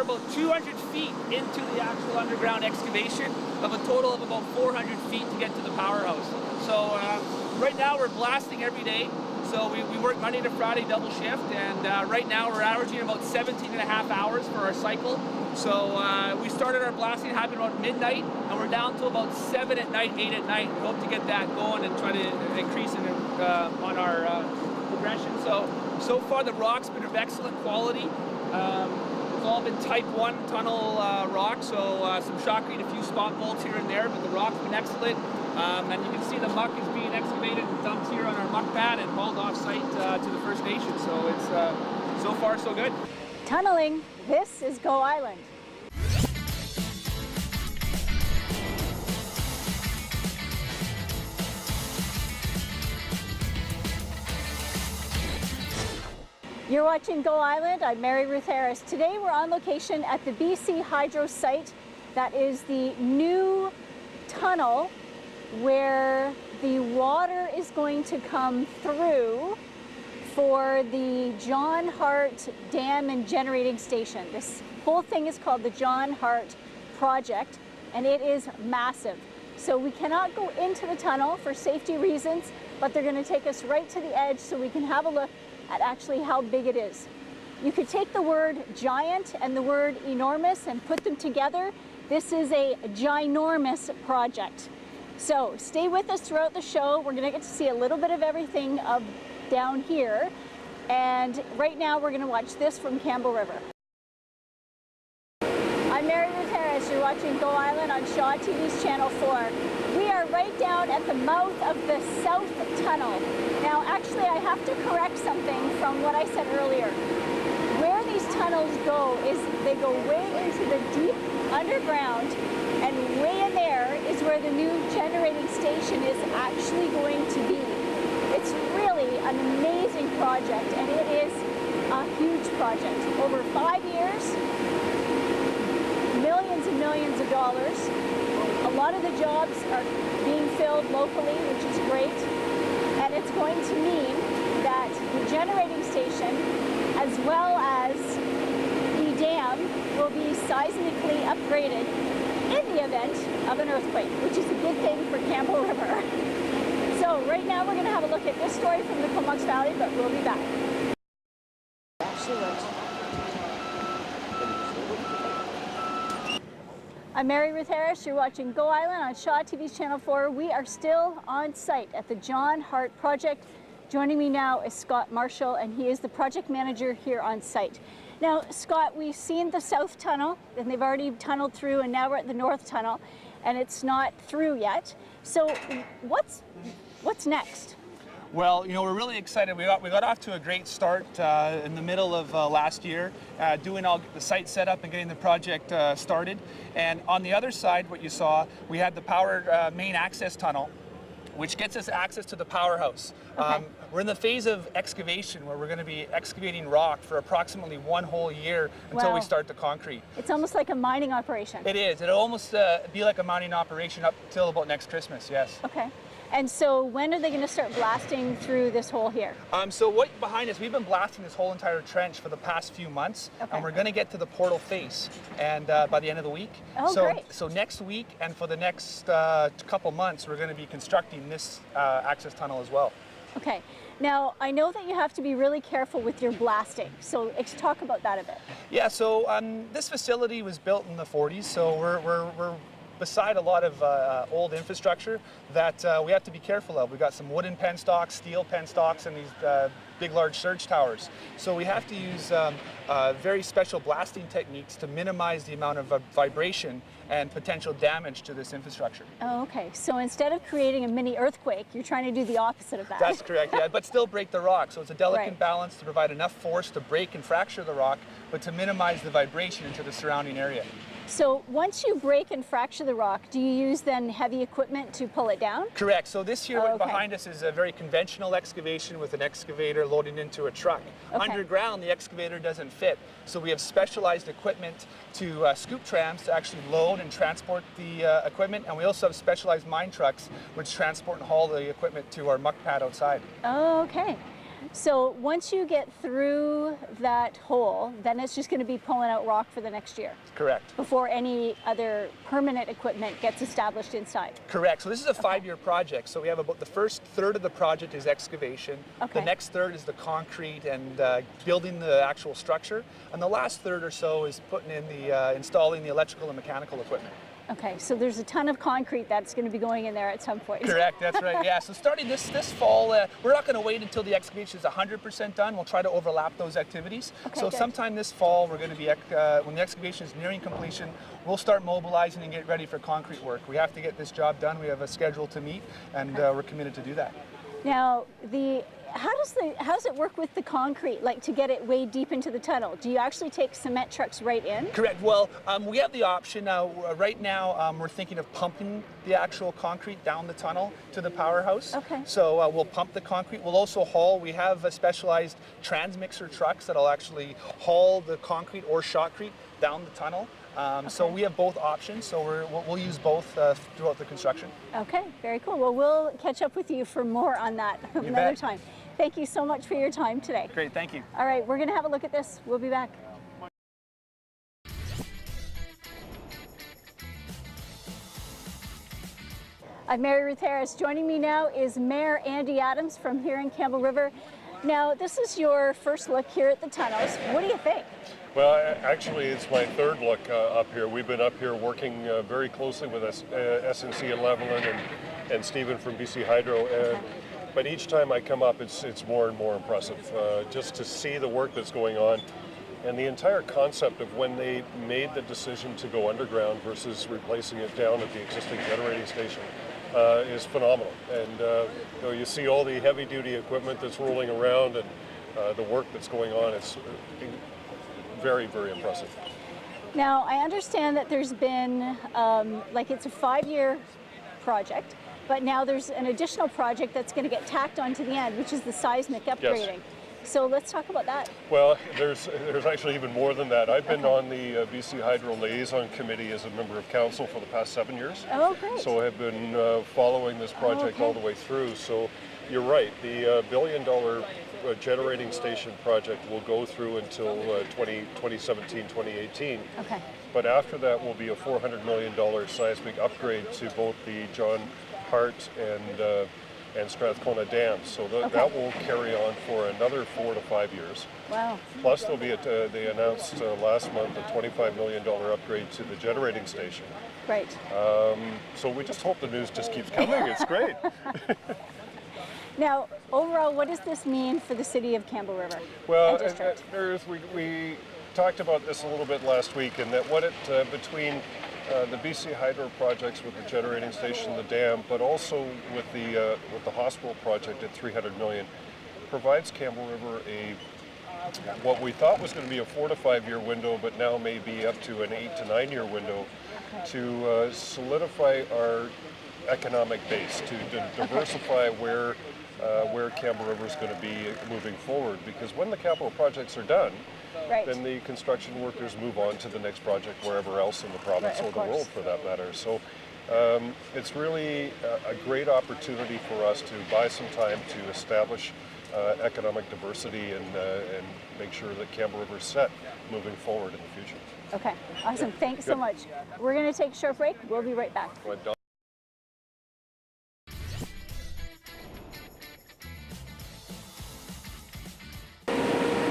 about 200 feet into the actual underground excavation of a total of about 400 feet to get to the powerhouse. So right now we're blasting every day. So we work Monday to Friday double shift, and right now we're averaging about 17 and a half hours for our cycle. So we started our blasting happened around midnight, and we're down to about 7 at night, 8 at night. We hope to get that going and try to increase it on our progression. So far the rock's been of excellent quality. It's all been type 1 tunnel rock, so some shotcrete, a few spot bolts here and there, but the rock's been excellent. And you can see the muck is being excavated and dumped here on our muck pad and hauled off site to the First Nation. So it's so far so good. Tunneling, this is Go Island. You're watching Go Island. I'm Mary Ruth Harris. Today we're on location at the BC Hydro site. That is the new tunnel where the water is going to come through for the John Hart Dam and Generating Station. This whole thing is called the John Hart Project, and it is massive. So we cannot go into the tunnel for safety reasons, but they're going to take us right to the edge so we can have a look at actually how big it is. You could take the word giant and the word enormous and put them together. This is a ginormous project. So stay with us throughout the show. We're going to get to see a little bit of everything down here. And right now we're going to watch this from Campbell River. I'm Mary Ruth Harris. You're watching Go Island on Shaw TV's Channel 4. We are right down at the mouth of the South Tunnel. Now actually I have to correct something from what I said earlier. Where these tunnels go is they go way into the deep underground, and way in there is where the new generating station is actually going to be. It's really an amazing project, and it is a huge project. Over 5 years, millions and millions of dollars. A lot of the jobs are being filled locally, which is great, and it's going to mean that the generating station, as well as the dam, will be seismically upgraded in the event of an earthquake, which is a good thing for Campbell River. So right now we're going to have a look at this story from the Comox Valley, but we'll be back. I'm Mary Ruth Harris. You're watching Go Island on Shaw TV's Channel 4. We are still on site at the John Hart Project. Joining me now is Scott Marshall, and he is the project manager here on site. Now, Scott, we've seen the South Tunnel, and they've already tunneled through, and now we're at the North Tunnel, and it's not through yet. So what's next? Well, you know, we're really excited. We got off to a great start in the middle of last year, doing all the site setup and getting the project started. And on the other side, what you saw, we had the power main access tunnel, which gets us access to the powerhouse. Okay. We're in the phase of excavation where we're going to be excavating rock for approximately 1 whole year until we start the concrete. It's almost like a mining operation. It is. It'll almost be like a mining operation up till about next Christmas, yes. Okay. And so when are they going to start blasting through this hole here? So what behind us, we've been blasting this whole entire trench for the past few months, and we're going to get to the portal face and by the end of the week. Oh, great. So next week and for the next couple months, we're going to be constructing this access tunnel as well. Okay. Now, I know that you have to be really careful with your blasting, so let's talk about that a bit. Yeah, so this facility was built in the 40s, so we're beside a lot of old infrastructure that we have to be careful of. We've got some wooden penstocks, steel penstocks, and these big, large surge towers. So we have to use very special blasting techniques to minimize the amount of vibration and potential damage to this infrastructure. Oh, okay. So instead of creating a mini earthquake, you're trying to do the opposite of that. That's correct, yeah, but still break the rock. So it's a delicate Right. balance to provide enough force to break and fracture the rock, but to minimize the vibration into the surrounding area. So once you break and fracture the rock, do you use then heavy equipment to pull it down? Correct. So this here okay. behind us is a very conventional excavation with an excavator loading into a truck. Okay. Underground, the excavator doesn't fit. So we have specialized equipment to scoop trams to actually load and transport the equipment. And we also have specialized mine trucks which transport and haul the equipment to our muck pad outside. Oh, okay. So once you get through that hole, then it's just going to be pulling out rock for the next year. Correct. Before any other permanent equipment gets established inside. Correct. So this is a 5-year project. So we have about the first third of the project is excavation. Okay. The next third is the concrete and building the actual structure. And the last third or so is putting in the installing the electrical and mechanical equipment. Okay, so there's a ton of concrete that's going to be going in there at some point. Correct, that's right, yeah. So starting this fall, we're not going to wait until the excavation is 100% done. We'll try to overlap those activities. Okay, so good. Sometime this fall, we're going to be, when the excavation is nearing completion, we'll start mobilizing and get ready for concrete work. We have to get this job done. We have a schedule to meet, and we're committed to do that. Now, how does it work with the concrete, like to get it way deep into the tunnel? Do you actually take cement trucks right in? Correct. Well, we have the option now. Right now, we're thinking of pumping the actual concrete down the tunnel to the powerhouse. Okay. So we'll pump the concrete. We'll also haul. We have specialized transmixer trucks that'll actually haul the concrete or shotcrete down the tunnel. So we have both options. So we'll use both throughout the construction. Okay, very cool. Well, we'll catch up with you for more on that another time. Thank you so much for your time today. Great, thank you. All right, we're going to have a look at this. We'll be back. I'm Mary Ruth Harris. Joining me now is Mayor Andy Adams from here in Campbell River. Now, this is your first look here at the tunnels. What do you think? Well, actually, it's my third look up here. We've been up here working very closely with SNC and Levelland and Stephen from BC Hydro. But each time I come up, it's more and more impressive. Just to see the work that's going on and the entire concept of when they made the decision to go underground versus replacing it down at the existing generating station is phenomenal. And you see all the heavy-duty equipment that's rolling around and the work that's going on. It's very, very impressive. Now, I understand that there's been, it's a 5-year project, but now there's an additional project that's going to get tacked onto the end, which is the seismic upgrading. Yes. So let's talk about that. Well, there's actually even more than that. I've been on the BC Hydro Liaison Committee as a member of council for the past 7 years. Oh, great. So I have been following this project all the way through. So you're right, the $1 billion generating station project will go through until 2017, 2018. Okay. But after that will be a $400 million seismic upgrade to both the John Hart and Strathcona dams. So that will carry on for another 4 to 5 years. Wow. Plus there'll be, they announced last month a $25 million upgrade to the generating station. Right. So we just hope the news just keeps coming. It's great. Now, overall, what does this mean for the city of Campbell River? Well, and we talked about this a little bit last week, and that what it between the BC Hydro projects with the generating station, the dam, but also with the hospital project at $300 million, provides Campbell River what we thought was going to be a 4 to 5 year window, but now may be up to an 8 to 9 year window to solidify our economic base, to diversify where Campbell River is going to be moving forward. Because when the capital projects are done, then the construction workers move on to the next project wherever else in the province or the world for that matter. So it's really a great opportunity for us to buy some time to establish economic diversity and make sure that Campbell River is set moving forward in the future. Okay, awesome. Thanks so much. We're going to take a short break. We'll be right back.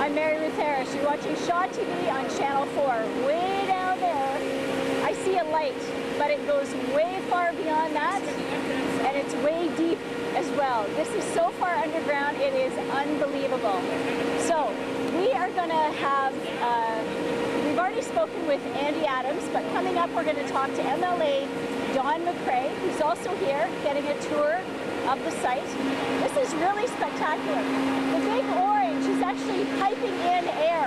I'm Mary Ruth Harris. You're watching Shaw TV on Channel 4. Way down there, I see a light, but it goes way far beyond that, and it's way deep as well. This is so far underground, it is unbelievable. So we are going to have, we've already spoken with Andy Adams, but coming up we're going to talk to MLA John McRae, who's also here getting a tour of the site. This is really spectacular. The big orange is actually piping in air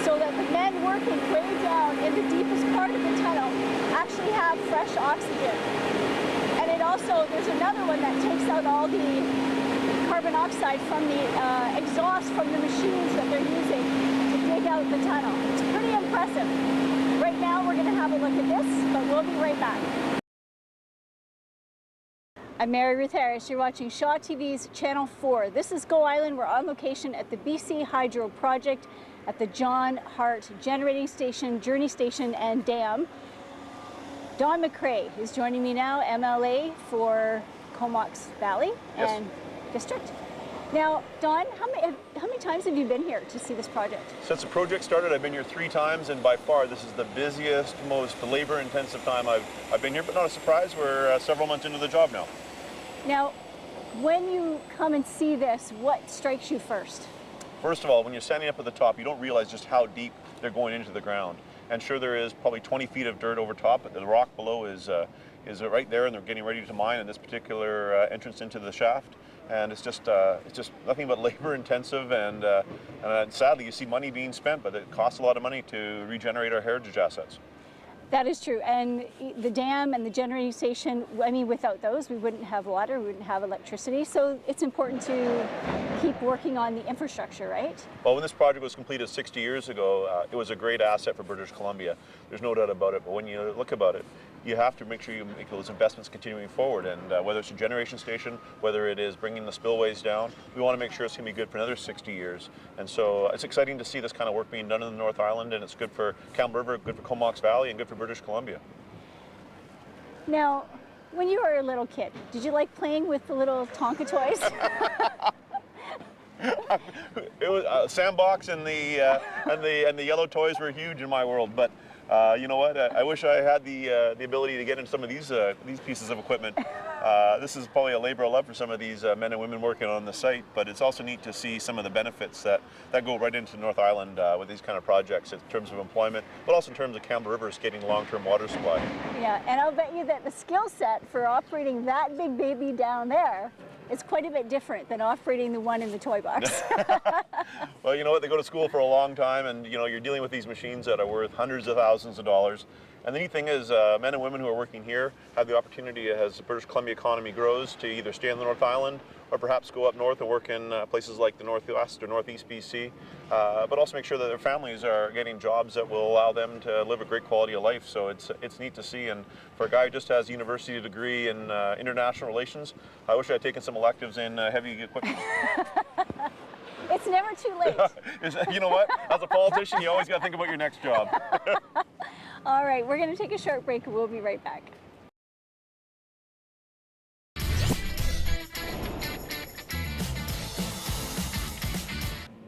so that the men working way down in the deepest part of the tunnel actually have fresh oxygen. And it also, there's another one that takes out all the carbon oxide from the exhaust from the machines that they're using to dig out the tunnel. It's pretty impressive. Right now we're going to have a look at this, but we'll be right back. I'm Mary Ruth Harris. You're watching Shaw TV's Channel 4. This is Go Island. We're on location at the BC Hydro project at the John Hart Generating Station, Journey Station and Dam. Don McRae is joining me now, MLA for Comox Valley and District. Now, Don, how many times have you been here to see this project? Since the project started, I've been here 3 times, and by far this is the busiest, most labor-intensive time I've been here, but not a surprise. We're several months into the job now. Now, when you come and see this, what strikes you first? First of all, when you're standing up at the top, you don't realize just how deep they're going into the ground. And sure, there is probably 20 feet of dirt over top, but the rock below is right there, and they're getting ready to mine in this particular entrance into the shaft. And it's just nothing but labor intensive, and sadly you see money being spent, but it costs a lot of money to regenerate our heritage assets. That is true, and the dam and the generating station, I mean, without those we wouldn't have water, we wouldn't have electricity, so it's important to keep working on the infrastructure, right? Well, when this project was completed 60 years ago, it was a great asset for British Columbia. There's no doubt about it, but when you look about it, you have to make sure you make those investments continuing forward, and whether it's a generation station, whether it is bringing the spillways down, we want to make sure it's going to be good for another 60 years. And so it's exciting to see this kind of work being done in the North Island, and it's good for Campbell River, good for Comox Valley, and good for British Columbia. Now, when you were a little kid, did you like playing with the little Tonka toys? It was sandbox and the yellow toys were huge in my world, but you know what? I wish I had the ability to get into some of these pieces of equipment. This is probably a labor of love for some of these men and women working on the site, but it's also neat to see some of the benefits that go right into North Island with these kind of projects in terms of employment, but also in terms of Campbell River's getting long-term water supply. Yeah, and I'll bet you that the skill set for operating that big baby down there is quite a bit different than operating the one in the toy box. Well, you know what? They go to school for a long time, and you know, you're dealing with these machines that are worth hundreds of thousands of dollars. And the neat thing is, men and women who are working here have the opportunity, as the British Columbia economy grows, to either stay in the North Island or perhaps go up north and work in places like the Northwest or Northeast BC, but also make sure that their families are getting jobs that will allow them to live a great quality of life. So it's neat to see. And for a guy who just has a university degree in international relations, I wish I had taken some electives in heavy equipment. It's never too late. You know what? As a politician, you always got to think about your next job. All right, we're going to take a short break and we'll be right back.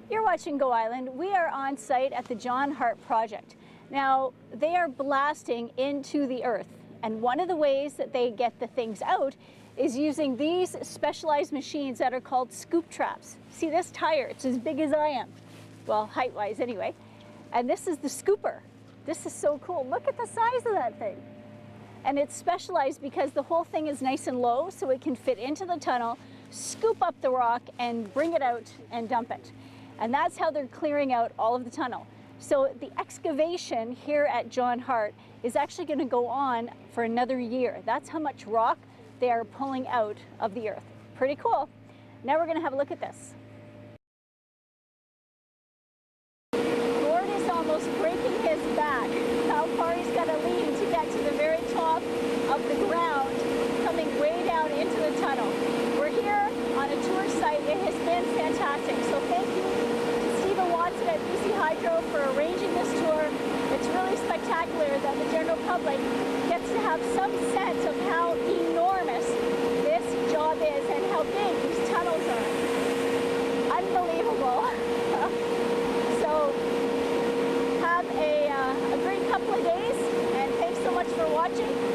You're watching Go Island. We are on site at the John Hart project. Now, they are blasting into the earth, and one of the ways that they get the things out is using these specialized machines that are called scoop traps. See this tire? It's as big as I am. Well, height-wise anyway. And this is the scooper. This is so cool. Look at the size of that thing. And it's specialized because the whole thing is nice and low, so it can fit into the tunnel, scoop up the rock, and bring it out and dump it. And that's how they're clearing out all of the tunnel. So the excavation here at John Hart is actually going to go on for another year. That's how much rock they are pulling out of the earth. Pretty cool. Now we're going to have a look at this. Gord is almost breaking his back. How far he's got to lean to get to the very top of the ground, coming way down into the tunnel. We're here on a tour site. It has been fantastic. So thank you to Stephen Watson at BC Hydro for arranging this tour. It's really spectacular that the general public gets to have some sense of how enormous this job is and how big these tunnels are. Unbelievable. So have a great couple of days, and thanks so much for watching.